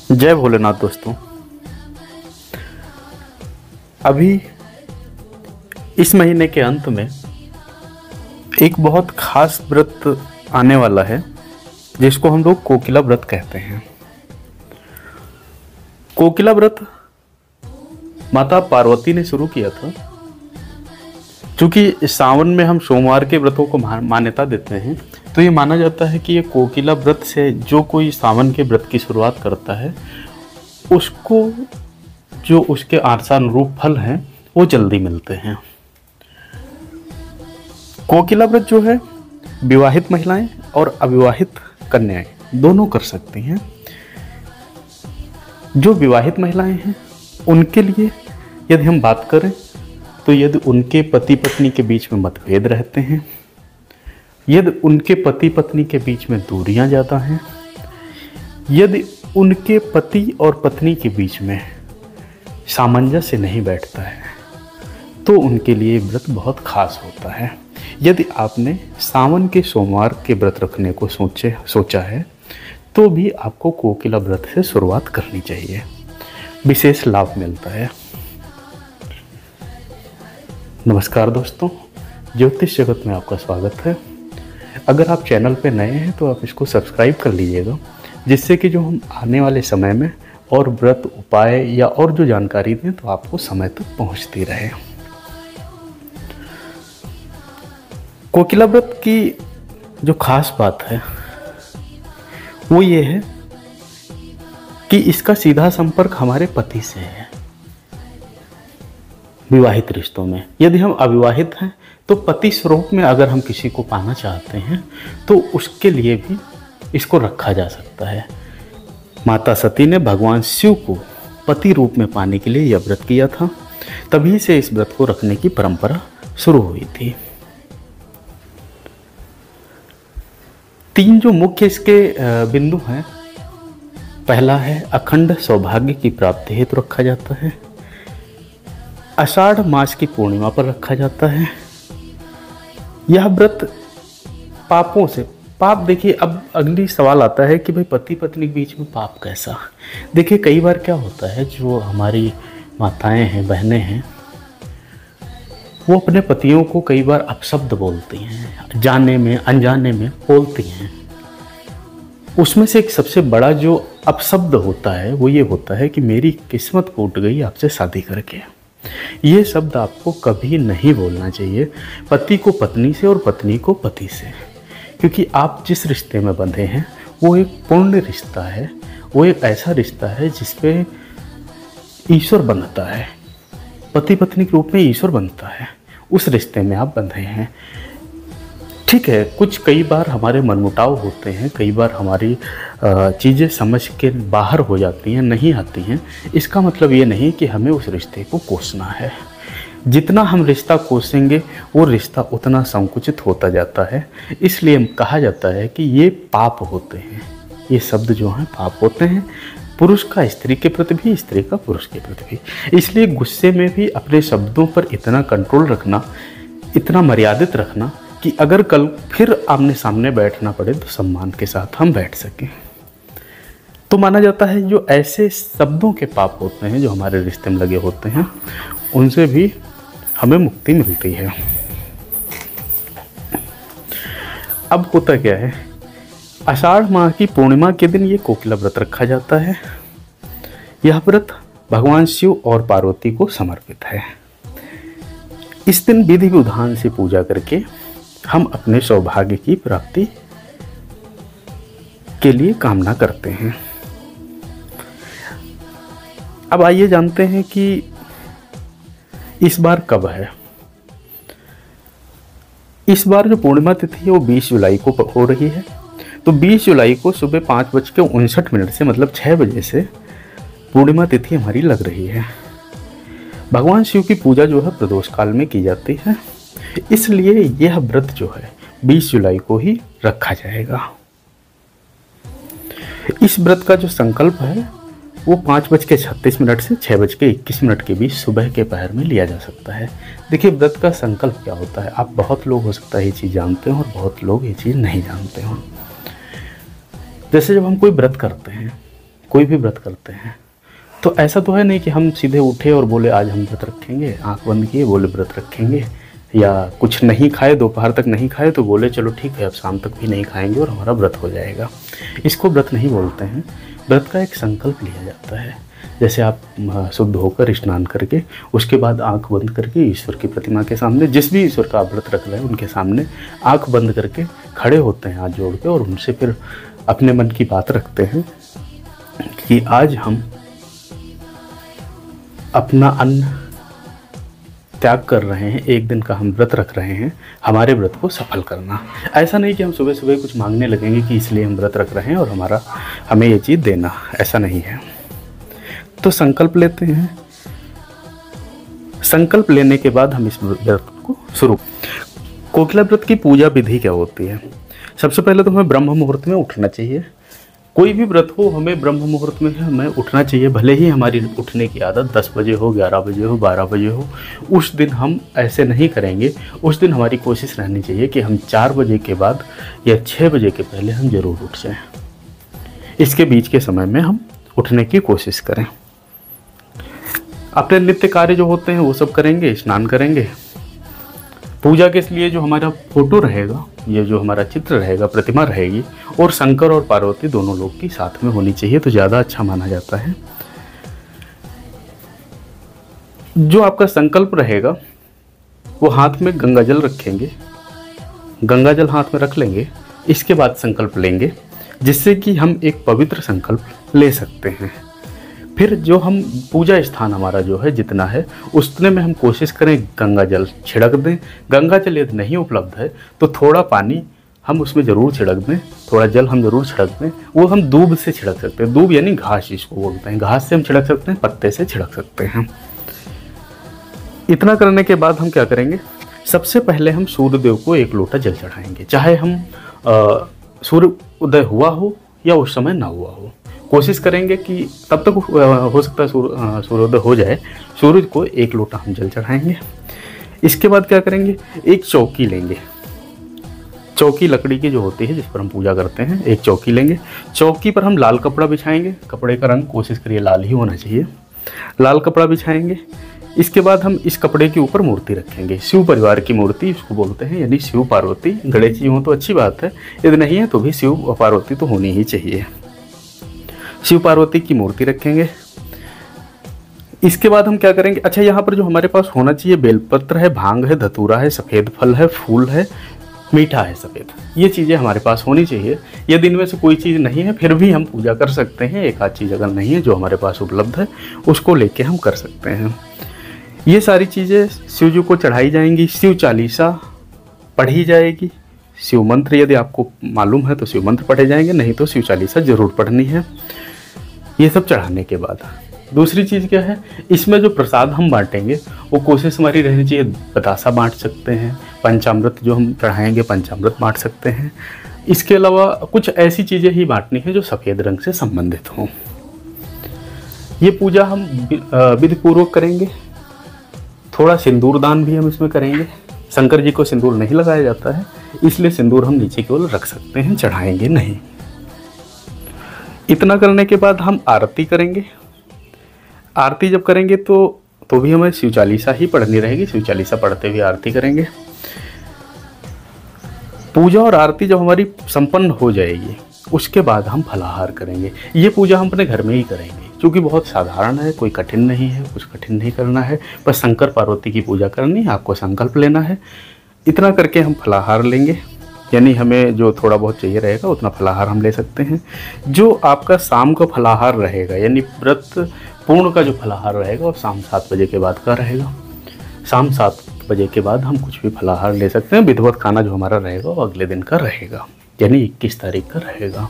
जय भोलेनाथ दोस्तों। अभी इस महीने के अंत में एक बहुत खास व्रत आने वाला है जिसको हम लोग कोकिला व्रत कहते हैं। कोकिला व्रत माता पार्वती ने शुरू किया था। क्योंकि सावन में हम सोमवार के व्रतों को मान्यता देते हैं, तो ये माना जाता है कि ये कोकिला व्रत से जो कोई सावन के व्रत की शुरुआत करता है उसको जो उसके आशानुरूप फल हैं वो जल्दी मिलते हैं। कोकिला व्रत जो है विवाहित महिलाएं और अविवाहित कन्याएं दोनों कर सकती हैं। जो विवाहित महिलाएं हैं उनके लिए यदि हम बात करें तो यदि उनके पति पत्नी के बीच में मतभेद रहते हैं, यदि उनके पति पत्नी के बीच में दूरियां ज़्यादा हैं, यदि उनके पति और पत्नी के बीच में सामंजस्य नहीं बैठता है, तो उनके लिए व्रत बहुत खास होता है। यदि आपने सावन के सोमवार के व्रत रखने को सोचा है तो भी आपको कोकिला व्रत से शुरुआत करनी चाहिए, विशेष लाभ मिलता है। नमस्कार दोस्तों, ज्योतिष जगत में आपका स्वागत है। अगर आप चैनल पे नए हैं तो आप इसको सब्सक्राइब कर लीजिएगा, जिससे कि जो हम आने वाले समय में और व्रत उपाय या और जो जानकारी दें तो आपको समय तक पहुंचती रहे। कोकिला व्रत की जो खास बात है वो ये है कि इसका सीधा संपर्क हमारे पति से है। विवाहित रिश्तों में यदि हम अविवाहित हैं तो पति स्वरूप में अगर हम किसी को पाना चाहते हैं तो उसके लिए भी इसको रखा जा सकता है। माता सती ने भगवान शिव को पति रूप में पाने के लिए यह व्रत किया था, तभी से इस व्रत को रखने की परंपरा शुरू हुई थी। 3 जो मुख्य इसके बिंदु हैं, पहला है अखंड सौभाग्य की प्राप्ति हेतु रखा जाता है। आषाढ़ मास की पूर्णिमा पर रखा जाता है। यह व्रत पापों से देखिए, अब अगली सवाल आता है कि भाई पति पत्नी के बीच में पाप कैसा। देखिए कई बार क्या होता है, जो हमारी माताएं हैं, बहनें हैं, वो अपने पतियों को कई बार अपशब्द बोलती हैं, जाने में अनजाने में बोलती हैं। उसमें से एक सबसे बड़ा जो अपशब्द होता है वो ये होता है कि मेरी किस्मत फूट गई आपसे शादी करके। ये शब्द आपको कभी नहीं बोलना चाहिए, पति को पत्नी से और पत्नी को पति से, क्योंकि आप जिस रिश्ते में बंधे हैं वो एक पूर्ण रिश्ता है। वो एक ऐसा रिश्ता है जिसपे ईश्वर बंधता है, पति पत्नी के रूप में ईश्वर बंधता है। उस रिश्ते में आप बंधे हैं। ठीक है, कई बार हमारे मनमुटाव होते हैं, कई बार हमारी चीज़ें समझ के बाहर हो जाती हैं, नहीं आती हैं। इसका मतलब ये नहीं कि हमें उस रिश्ते को कोसना है। जितना हम रिश्ता कोसेंगे वो रिश्ता उतना संकुचित होता जाता है। इसलिए कहा जाता है कि ये पाप होते हैं, ये शब्द जो हैं पाप होते हैं, पुरुष का स्त्री के प्रति भी, स्त्री का पुरुष के प्रति भी। इसलिए गुस्से में भी अपने शब्दों पर इतना कंट्रोल रखना, इतना मर्यादित रखना कि अगर कल फिर आमने सामने बैठना पड़े तो सम्मान के साथ हम बैठ सकें। तो माना जाता है जो ऐसे शब्दों के पाप होते हैं जो हमारे रिश्ते में लगे होते हैं, उनसे भी हमें मुक्ति मिलती है। अब होता क्या है, आषाढ़ माह की पूर्णिमा के दिन ये कोकिला व्रत रखा जाता है। यह व्रत भगवान शिव और पार्वती को समर्पित है। इस दिन विधि विधान से पूजा करके हम अपने सौभाग्य की प्राप्ति के लिए कामना करते हैं। अब आइए जानते हैं कि इस बार कब है। इस बार जो पूर्णिमा तिथि है वो 20 जुलाई को हो रही है। तो 20 जुलाई को सुबह 5:59 से, मतलब 6 बजे से पूर्णिमा तिथि हमारी लग रही है। भगवान शिव की पूजा जो है प्रदोष काल में की जाती है, इसलिए यह व्रत जो है 20 जुलाई को ही रखा जाएगा। इस व्रत का जो संकल्प है वो 5:36 से 6:21 के बीच सुबह के पहर में लिया जा सकता है। देखिए व्रत का संकल्प क्या होता है, आप बहुत लोग हो सकता है ये चीज़ जानते हो और बहुत लोग ये चीज़ नहीं जानते हो। जैसे जब हम कोई व्रत करते हैं, कोई भी व्रत करते हैं तो ऐसा तो है नहीं कि हम सीधे उठे और बोले आज हम व्रत रखेंगे, आंख बंद किए बोले व्रत रखेंगे, या कुछ नहीं खाए, दोपहर तक नहीं खाए तो बोले चलो ठीक है अब शाम तक भी नहीं खाएंगे और हमारा व्रत हो जाएगा। इसको व्रत नहीं बोलते हैं। व्रत का एक संकल्प लिया जाता है। जैसे आप शुद्ध होकर स्नान करके उसके बाद आंख बंद करके ईश्वर की प्रतिमा के सामने, जिस भी ईश्वर का आप व्रत रख रहे हैं उनके सामने आंख बंद करके खड़े होते हैं हाथ जोड़ के, और उनसे फिर अपने मन की बात रखते हैं कि आज हम अपना अन्न त्याग कर रहे हैं, एक दिन का हम व्रत रख रहे हैं, हमारे व्रत को सफल करना। ऐसा नहीं कि हम सुबह सुबह कुछ मांगने लगेंगे कि इसलिए हम व्रत रख रहे हैं और हमें ये चीज़ देना, ऐसा नहीं है। तो संकल्प लेते हैं। संकल्प लेने के बाद हम इस व्रत को शुरू। कोकिला व्रत की पूजा विधि क्या होती है? सबसे पहले तो हमें ब्रह्म मुहूर्त में उठना चाहिए। कोई भी व्रत हो हमें ब्रह्म मुहूर्त में हमें उठना चाहिए, भले ही हमारी उठने की आदत 10 बजे हो, 11 बजे हो, 12 बजे हो। उस दिन हम ऐसे नहीं करेंगे। उस दिन हमारी कोशिश रहनी चाहिए कि हम 4 बजे के बाद या 6 बजे के पहले हम ज़रूर उठ जाएं। इसके बीच के समय में हम उठने की कोशिश करें। अपने नित्य कार्य जो होते हैं वो सब करेंगे, स्नान करेंगे। पूजा के लिए जो हमारा फोटो रहेगा, ये जो हमारा चित्र रहेगा, प्रतिमा रहेगी, और शंकर और पार्वती दोनों लोग की साथ में होनी चाहिए तो ज़्यादा अच्छा माना जाता है। जो आपका संकल्प रहेगा वो हाथ में गंगा जल रखेंगे, गंगा जल हाथ में रख लेंगे। इसके बाद संकल्प लेंगे जिससे कि हम एक पवित्र संकल्प ले सकते हैं। फिर जो हम पूजा स्थान हमारा जो है जितना है उतने में हम कोशिश करें गंगा जल छिड़क दें। गंगा जल यदि नहीं उपलब्ध है तो थोड़ा पानी हम उसमें ज़रूर छिड़क दें, थोड़ा जल हम ज़रूर छिड़क दें। वो हम दूब से छिड़क सकते हैं। दूब यानी घास जिसको बोलते हैं, घास से हम छिड़क सकते हैं, पत्ते से छिड़क सकते हैं। इतना करने के बाद हम क्या करेंगे, सबसे पहले हम सूर्यदेव को 1 लोटा जल चढ़ाएंगे। चाहे हम सूर्य उदय हुआ हो या उस समय ना हुआ हो, कोशिश करेंगे कि तब तक हो सकता है सूर्योदय हो जाए, सूरज को 1 लोटा हम जल चढ़ाएंगे। इसके बाद क्या करेंगे, एक चौकी लेंगे। चौकी लकड़ी की जो होती है जिस पर हम पूजा करते हैं, एक चौकी लेंगे। चौकी पर हम लाल कपड़ा बिछाएंगे। कपड़े का रंग कोशिश करिए लाल ही होना चाहिए। लाल कपड़ा बिछाएंगे। इसके बाद हम इस कपड़े के ऊपर मूर्ति रखेंगे। शिव परिवार की मूर्ति इसको बोलते हैं, यानी शिव पार्वती। गणेश जी हो तो अच्छी बात है, यदि नहीं है तो भी शिव और पार्वती तो होनी ही चाहिए। शिव पार्वती की मूर्ति रखेंगे। इसके बाद हम क्या करेंगे, अच्छा यहाँ पर जो हमारे पास होना चाहिए, बेलपत्र है, भांग है, धतूरा है, सफ़ेद फल है, फूल है, मीठा है सफ़ेद, ये चीज़ें हमारे पास होनी चाहिए। यदि इनमें से कोई चीज़ नहीं है फिर भी हम पूजा कर सकते हैं। एक आध चीज़ अगर नहीं है जो हमारे पास उपलब्ध है उसको लेके हम कर सकते हैं। ये सारी चीज़ें शिव जी को चढ़ाई जाएंगी। शिव चालीसा पढ़ी जाएगी। शिव मंत्र यदि आपको मालूम है तो शिव मंत्र पढ़े जाएंगे, नहीं तो शिव चालीसा जरूर पढ़नी है। ये सब चढ़ाने के बाद दूसरी चीज़ क्या है, इसमें जो प्रसाद हम बांटेंगे वो कोशिश हमारी रहनी चाहिए, बतासा बांट सकते हैं, पंचामृत जो हम चढ़ाएंगे पंचामृत बांट सकते हैं। इसके अलावा कुछ ऐसी चीज़ें ही बांटनी है जो सफ़ेद रंग से संबंधित हों। ये पूजा हम विधिपूर्वक करेंगे। थोड़ा सिंदूर दान भी हम इसमें करेंगे। शंकर जी को सिंदूर नहीं लगाया जाता है, इसलिए सिंदूर हम नीचे केवल रख सकते हैं, चढ़ाएंगे नहीं। इतना करने के बाद हम आरती करेंगे। आरती जब करेंगे तो भी हमें शिव चालीसा ही पढ़नी रहेगी। शिव चालीसा पढ़ते हुए आरती करेंगे। पूजा और आरती जब हमारी संपन्न हो जाएगी उसके बाद हम फलाहार करेंगे। ये पूजा हम अपने घर में ही करेंगे क्योंकि बहुत साधारण है, कोई कठिन नहीं है, कुछ कठिन नहीं करना है, बस शंकर पार्वती की पूजा करनी है, आपको संकल्प लेना है। इतना करके हम फलाहार लेंगे, यानी हमें जो थोड़ा बहुत चाहिए रहेगा उतना फलाहार हम ले सकते हैं। जो आपका शाम का फलाहार रहेगा, यानी व्रत पूर्ण का जो फलाहार रहेगा वो शाम 7 बजे के बाद का रहेगा। शाम 7 बजे के बाद हम कुछ भी फलाहार ले सकते हैं। विधिवत खाना जो हमारा रहेगा वो अगले दिन का रहेगा, यानी 21 तारीख का रहेगा।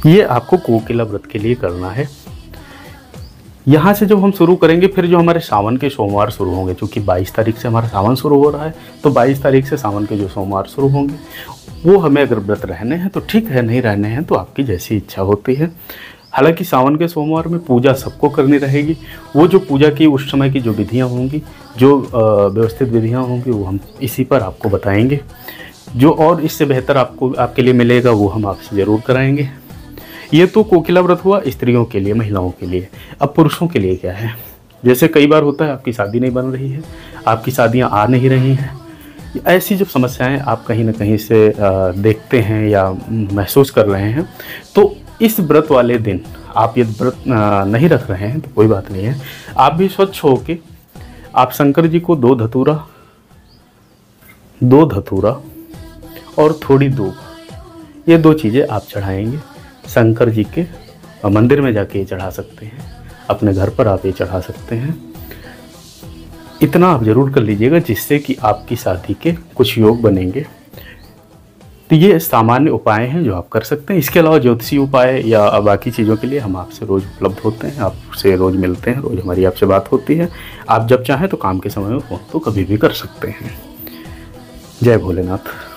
ये आपको कोकिला व्रत के लिए करना है। यहाँ से जब हम शुरू करेंगे, फिर जो हमारे सावन के सोमवार शुरू होंगे, क्योंकि 22 तारीख से हमारा सावन शुरू हो रहा है, तो 22 तारीख से सावन के जो सोमवार शुरू होंगे वो हमें अगर व्रत रहने हैं तो ठीक है, नहीं रहने हैं तो आपकी जैसी इच्छा होती है। हालांकि सावन के सोमवार में पूजा सबको करनी रहेगी। वो जो पूजा की उस समय की जो विधियाँ होंगी, जो व्यवस्थित विधियाँ होंगी, वो हम इसी पर आपको बताएंगे। जो और इससे बेहतर आपको आपके लिए मिलेगा वो हम आपसे ज़रूर कराएंगे। ये तो कोकिला व्रत हुआ स्त्रियों के लिए, महिलाओं के लिए। अब पुरुषों के लिए क्या है? जैसे कई बार होता है आपकी शादी नहीं बन रही है, आपकी शादियां आ नहीं रही हैं, ऐसी जब समस्याएं आप कहीं ना कहीं से देखते हैं या महसूस कर रहे हैं, तो इस व्रत वाले दिन आप यदि व्रत नहीं रख रहे हैं तो कोई बात नहीं है। आप भी स्वच्छ होके आप शंकर जी को दो धतूरा और थोड़ी दूब, ये 2 चीज़ें आप चढ़ाएंगे शंकर जी के। मंदिर में जाके ये चढ़ा सकते हैं, अपने घर पर आप ये चढ़ा सकते हैं। इतना आप जरूर कर लीजिएगा जिससे कि आपकी शादी के कुछ योग बनेंगे। तो ये सामान्य उपाय हैं जो आप कर सकते हैं। इसके अलावा ज्योतिषी उपाय या बाकी चीज़ों के लिए हम आपसे रोज़ उपलब्ध होते हैं, आपसे रोज़ मिलते हैं, रोज़ हमारी आपसे बात होती है। आप जब चाहें तो काम के समय में फ़ोन तो कभी भी कर सकते हैं। जय भोलेनाथ।